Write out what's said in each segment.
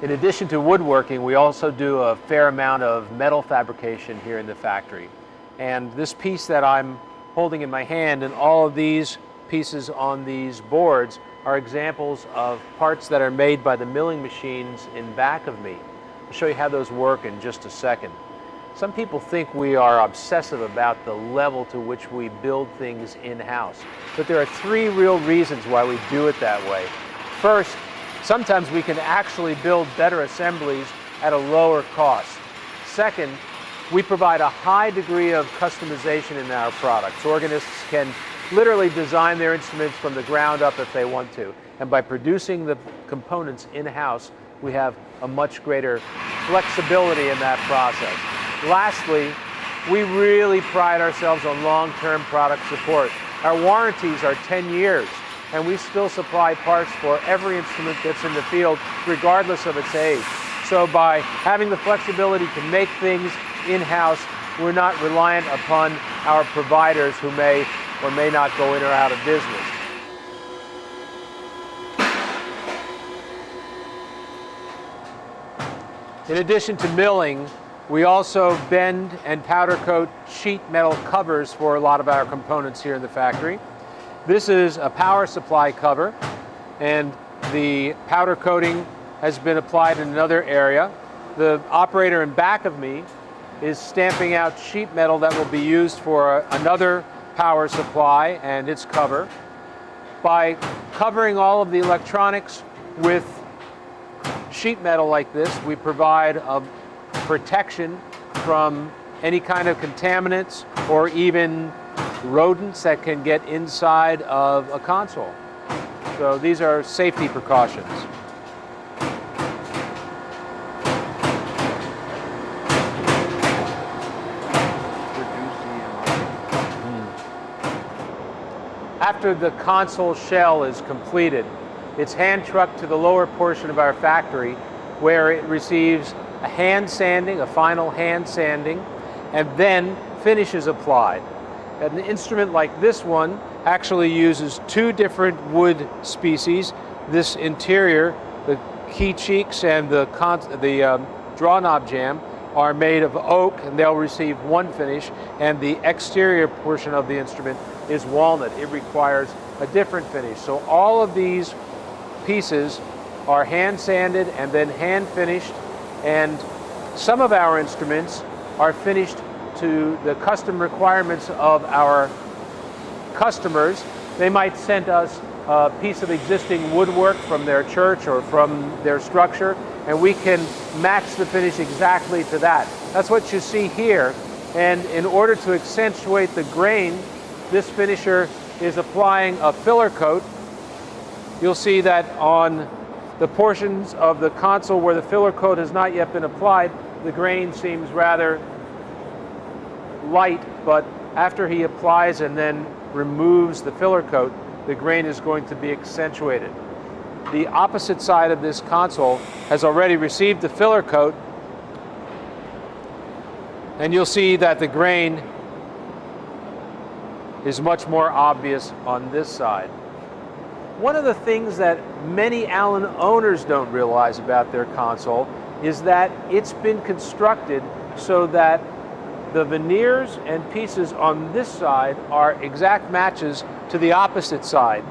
In addition to woodworking, we also do a fair amount of metal fabrication here in the factory. And this piece that I'm holding in my hand and all of these pieces on these boards are examples of parts that are made by the milling machines in back of me. I'll show you how those work in just a second. Some people think we are obsessive about the level to which we build things in-house, but there are three real reasons why we do it that way. First, sometimes we can actually build better assemblies at a lower cost. Second, we provide a high degree of customization in our products. Organists can literally design their instruments from the ground up if they want to. And by producing the components in-house, we have a much greater flexibility in that process. Lastly, we really pride ourselves on long-term product support. Our warranties are 10 years, and we still supply parts for every instrument that's in the field, regardless of its age. So by having the flexibility to make things in-house, we're not reliant upon our providers who may or may not go in or out of business. In addition to milling, we also bend and powder coat sheet metal covers for a lot of our components here in the factory. This is a power supply cover, and the powder coating has been applied in another area. The operator in back of me is stamping out sheet metal that will be used for another power supply and its cover. By covering all of the electronics with sheet metal like this, we provide a protection from any kind of contaminants or even rodents that can get inside of a console. So these are safety precautions. After the console shell is completed, it's hand trucked to the lower portion of our factory where it receives a hand sanding, a final hand sanding, and then finish is applied. An instrument like this one actually uses two different wood species. This interior, the key cheeks and the draw knob jamb, are made of oak, and they'll receive one finish, and the exterior portion of the instrument is walnut. It requires a different finish. So all of these pieces are hand sanded and then hand finished, and some of our instruments are finished to the custom requirements of our customers. They might send us a piece of existing woodwork from their church or from their structure, and we can match the finish exactly to that. That's what you see here, and in order to accentuate the grain, this finisher is applying a filler coat. You'll see that on the portions of the console where the filler coat has not yet been applied, the grain seems rather light, but after he applies and then removes the filler coat, the grain is going to be accentuated. The opposite side of this console has already received the filler coat, and you'll see that the grain is much more obvious on this side. One of the things that many Allen owners don't realize about their console is that it's been constructed so that the veneers and pieces on this side are exact matches to the opposite side.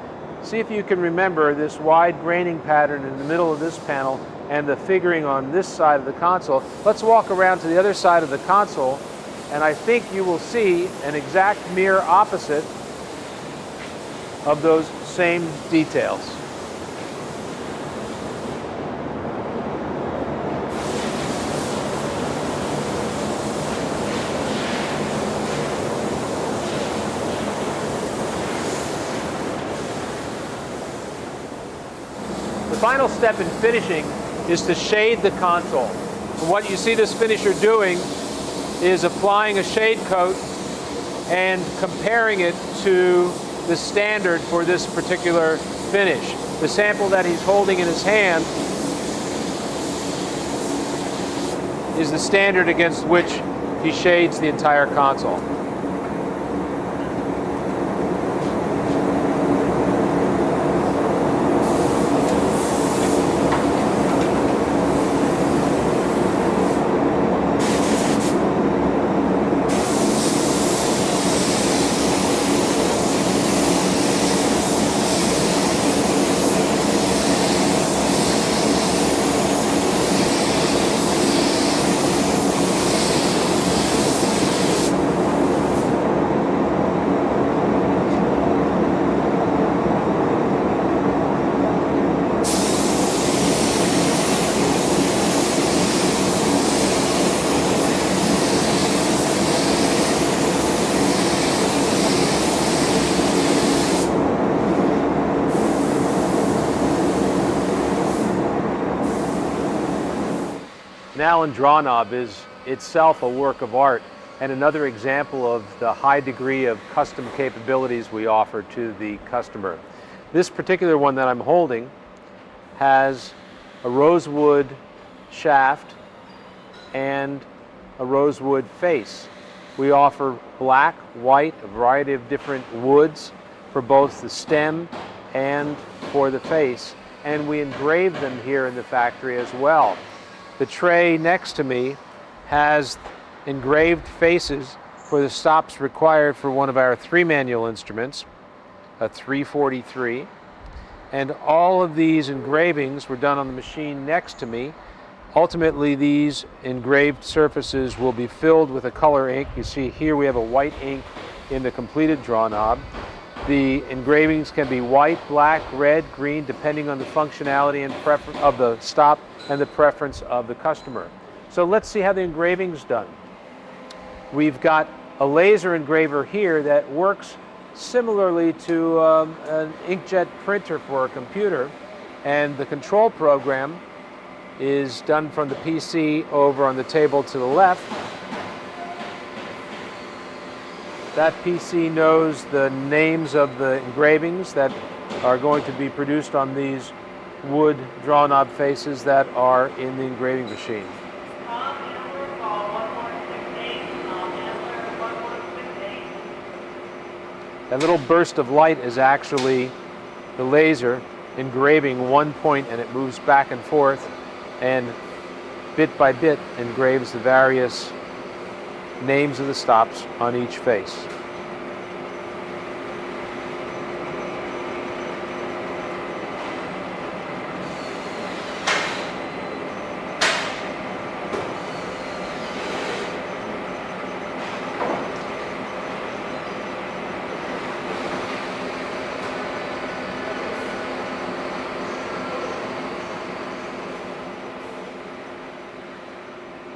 See if you can remember this wide graining pattern in the middle of this panel and the figuring on this side of the console. Let's walk around to the other side of the console, and I think you will see an exact mirror opposite of those same details. The final step in finishing is to shade the console. And what you see this finisher doing is applying a shade coat and comparing it to the standard for this particular finish. The sample that he's holding in his hand is the standard against which he shades the entire console. An Allen draw knob is itself a work of art and another example of the high degree of custom capabilities we offer to the customer. This particular one that I'm holding has a rosewood shaft and a rosewood face. We offer black, white, a variety of different woods for both the stem and for the face, and we engrave them here in the factory as well. The tray next to me has engraved faces for the stops required for one of our 3 manual instruments, a 343, and all of these engravings were done on the machine next to me. Ultimately, these engraved surfaces will be filled with a color ink. You see here we have a white ink in the completed draw knob. The engravings can be white, black, red, green, depending on the functionality and preference of the stop and the preference of the customer. So let's see how the engraving's done. We've got a laser engraver here that works similarly to an inkjet printer for a computer, and the control program is done from the PC over on the table to the left. That PC knows the names of the engravings that are going to be produced on these wood draw knob faces that are in the engraving machine. That little burst of light is actually the laser engraving one point, and it moves back and forth and bit by bit engraves the various names of the stops on each face.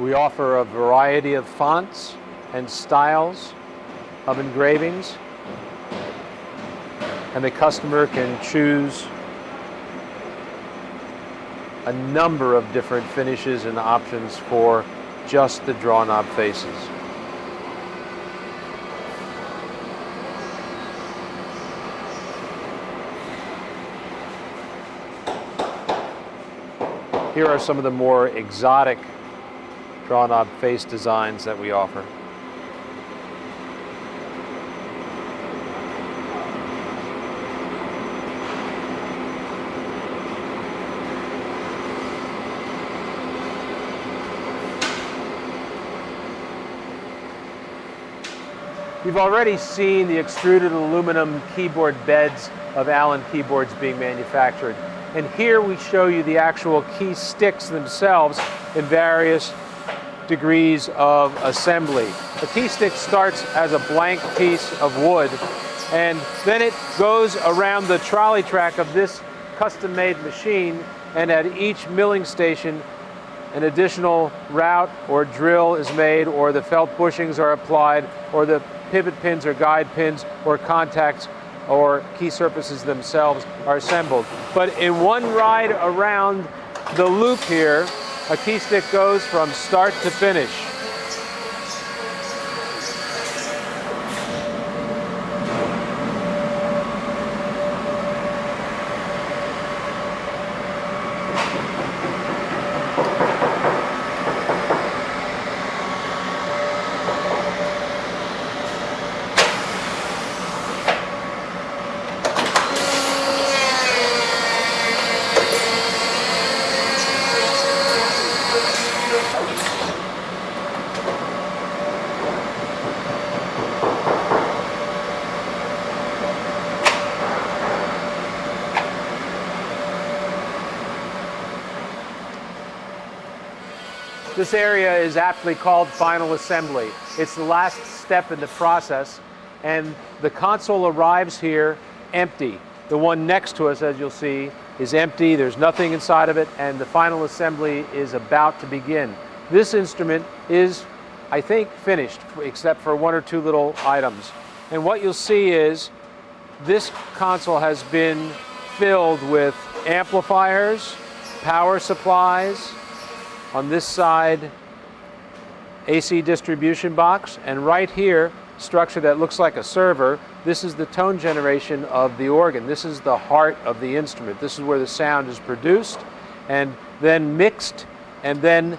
We offer a variety of fonts and styles of engravings, and the customer can choose a number of different finishes and options for just the draw knob faces. Here are some of the more exotic draw knob face designs that we offer. You've already seen the extruded aluminum keyboard beds of Allen keyboards being manufactured. And here we show you the actual key sticks themselves in various degrees of assembly. A key stick starts as a blank piece of wood, and then it goes around the trolley track of this custom-made machine, and at each milling station an additional route or drill is made, or the felt bushings are applied, or the pivot pins or guide pins or contacts or key surfaces themselves are assembled. But in one ride around the loop here, a key stick goes from start to finish. This area is aptly called final assembly. It's the last step in the process, and the console arrives here empty. The one next to us, as you'll see, is empty. There's nothing inside of it, and the final assembly is about to begin. This instrument is, I think, finished, except for one or two little items. And what you'll see is this console has been filled with amplifiers, power supplies, On this side, AC distribution box, and right here, structure that looks like a server. This is the tone generation of the organ. This is the heart of the instrument. This is where the sound is produced and then mixed, and then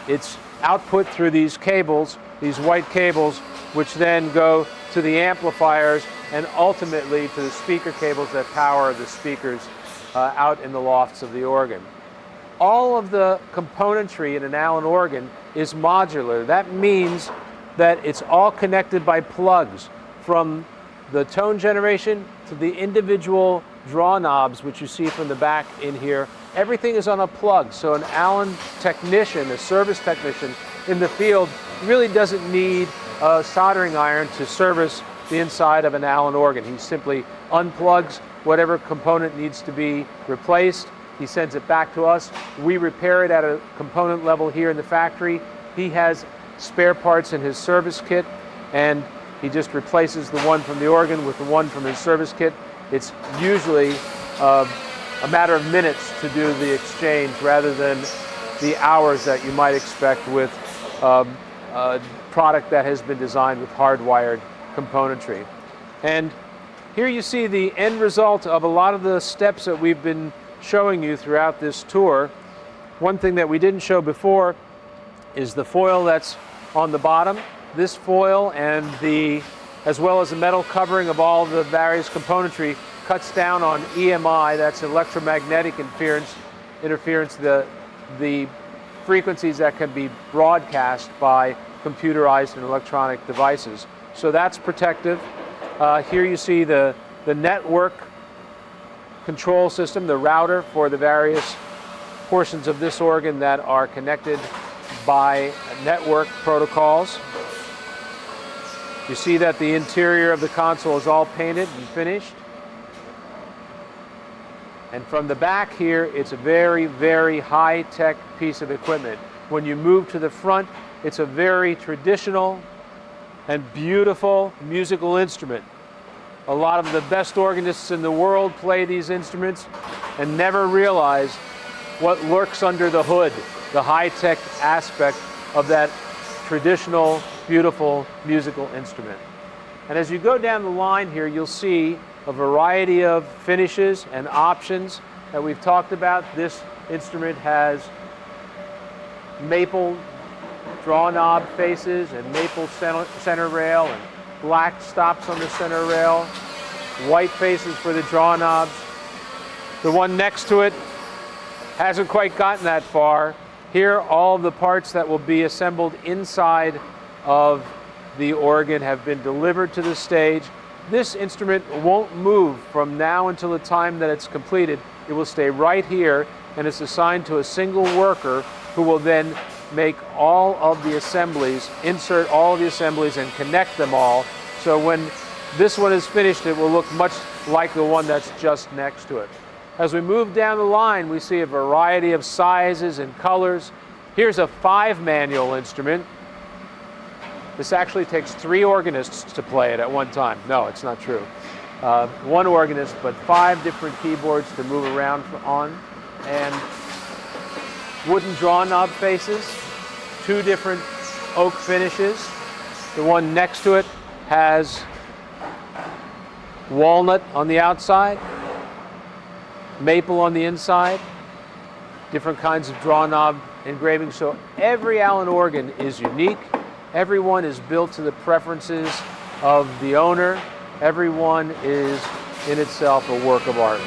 it's output through these cables, these white cables, which then go to the amplifiers and ultimately to the speaker cables that power the speakers out in the lofts of the organ. All of the componentry in an Allen organ is modular. That means that it's all connected by plugs, from the tone generation to the individual draw knobs, which you see from the back in here. Everything is on a plug, so an Allen technician, a service technician in the field, really doesn't need a soldering iron to service the inside of an Allen organ. He simply unplugs whatever component needs to be replaced. He sends it back to us. We repair it at a component level here in the factory. He has spare parts in his service kit, and he just replaces the one from the organ with the one from his service kit. It's usually a matter of minutes to do the exchange rather than the hours that you might expect with a product that has been designed with hardwired componentry. And here you see the end result of a lot of the steps that we've been showing you throughout this tour. One thing that we didn't show before is the foil that's on the bottom. This foil and as well as the metal covering of all the various componentry cuts down on EMI, that's electromagnetic interference, the frequencies that can be broadcast by computerized and electronic devices. So that's protective. Here you see the network control system, the router for the various portions of this organ that are connected by network protocols. You see that the interior of the console is all painted and finished. And from the back here, it's a very, very high-tech piece of equipment. When you move to the front, it's a very traditional and beautiful musical instrument. A lot of the best organists in the world play these instruments and never realize what lurks under the hood, the high-tech aspect of that traditional, beautiful musical instrument. And as you go down the line here, you'll see a variety of finishes and options that we've talked about. This instrument has maple draw knob faces and maple center rail and black stops on the center rail, white faces for the draw knobs. The one next to it hasn't quite gotten that far. Here, all of the parts that will be assembled inside of the organ have been delivered to the stage. This instrument won't move from now until the time that it's completed. It will stay right here, and it's assigned to a single worker who will then make all of the assemblies, insert all of the assemblies and connect them all. So when this one is finished, it will look much like the one that's just next to it. As we move down the line, we see a variety of sizes and colors. Here's a 5-manual instrument. This actually takes 3 organists to play it at one time. No, it's not true. One organist, but 5 different keyboards to move around on. And wooden draw knob faces, 2 different oak finishes. The one next to it has walnut on the outside, maple on the inside, different kinds of draw knob engraving. So every Allen organ is unique. Every one is built to the preferences of the owner. Every one is in itself a work of art.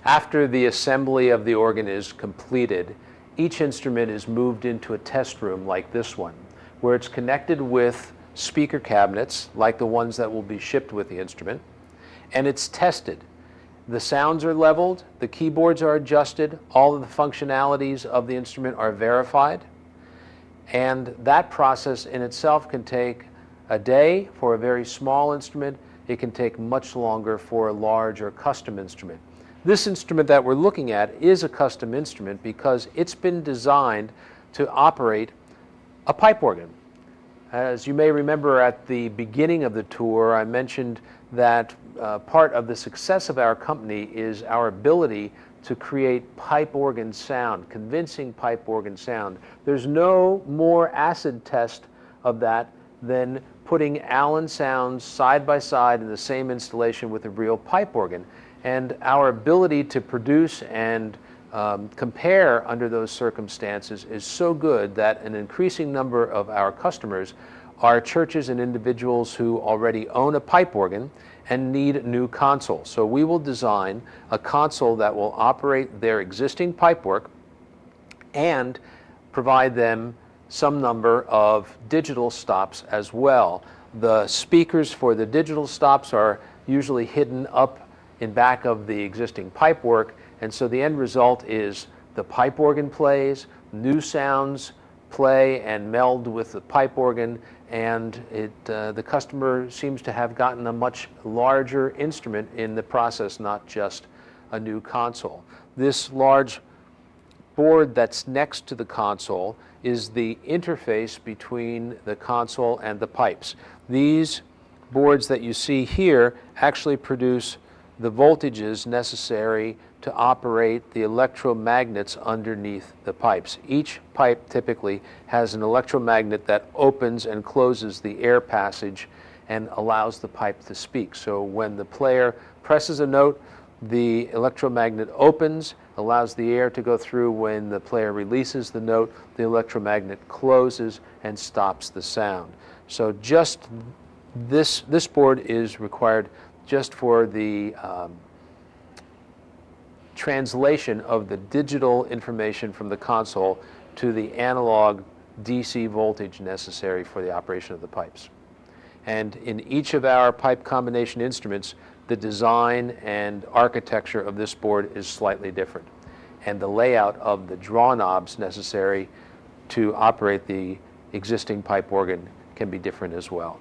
After the assembly of the organ is completed, each instrument is moved into a test room like this one, where it's connected with speaker cabinets like the ones that will be shipped with the instrument, and it's tested. The sounds are leveled, the keyboards are adjusted, all of the functionalities of the instrument are verified, and that process in itself can take a day for a very small instrument. It can take much longer for a large or custom instrument. This instrument that we're looking at is a custom instrument because it's been designed to operate a pipe organ. As you may remember at the beginning of the tour, I mentioned that part of the success of our company is our ability to create pipe organ sound, convincing pipe organ sound. There's no more acid test of that than putting Allen sounds side by side in the same installation with a real pipe organ. And our ability to produce and compare under those circumstances is so good that an increasing number of our customers are churches and individuals who already own a pipe organ and need a new console. So we will design a console that will operate their existing pipework and provide them some number of digital stops as well. The speakers for the digital stops are usually hidden up in back of the existing pipework, and so the end result is the pipe organ plays, new sounds play and meld with the pipe organ, and the customer seems to have gotten a much larger instrument in the process, not just a new console. This large board that's next to the console is the interface between the console and the pipes. These boards that you see here actually produce the voltages necessary to operate the electromagnets underneath the pipes. Each pipe typically has an electromagnet that opens and closes the air passage and allows the pipe to speak. So when the player presses a note, the electromagnet opens, allows the air to go through. When the player releases the note, the electromagnet closes and stops the sound. So just this board is required just for the translation of the digital information from the console to the analog DC voltage necessary for the operation of the pipes. And in each of our pipe combination instruments, the design and architecture of this board is slightly different, and the layout of the draw knobs necessary to operate the existing pipe organ can be different as well.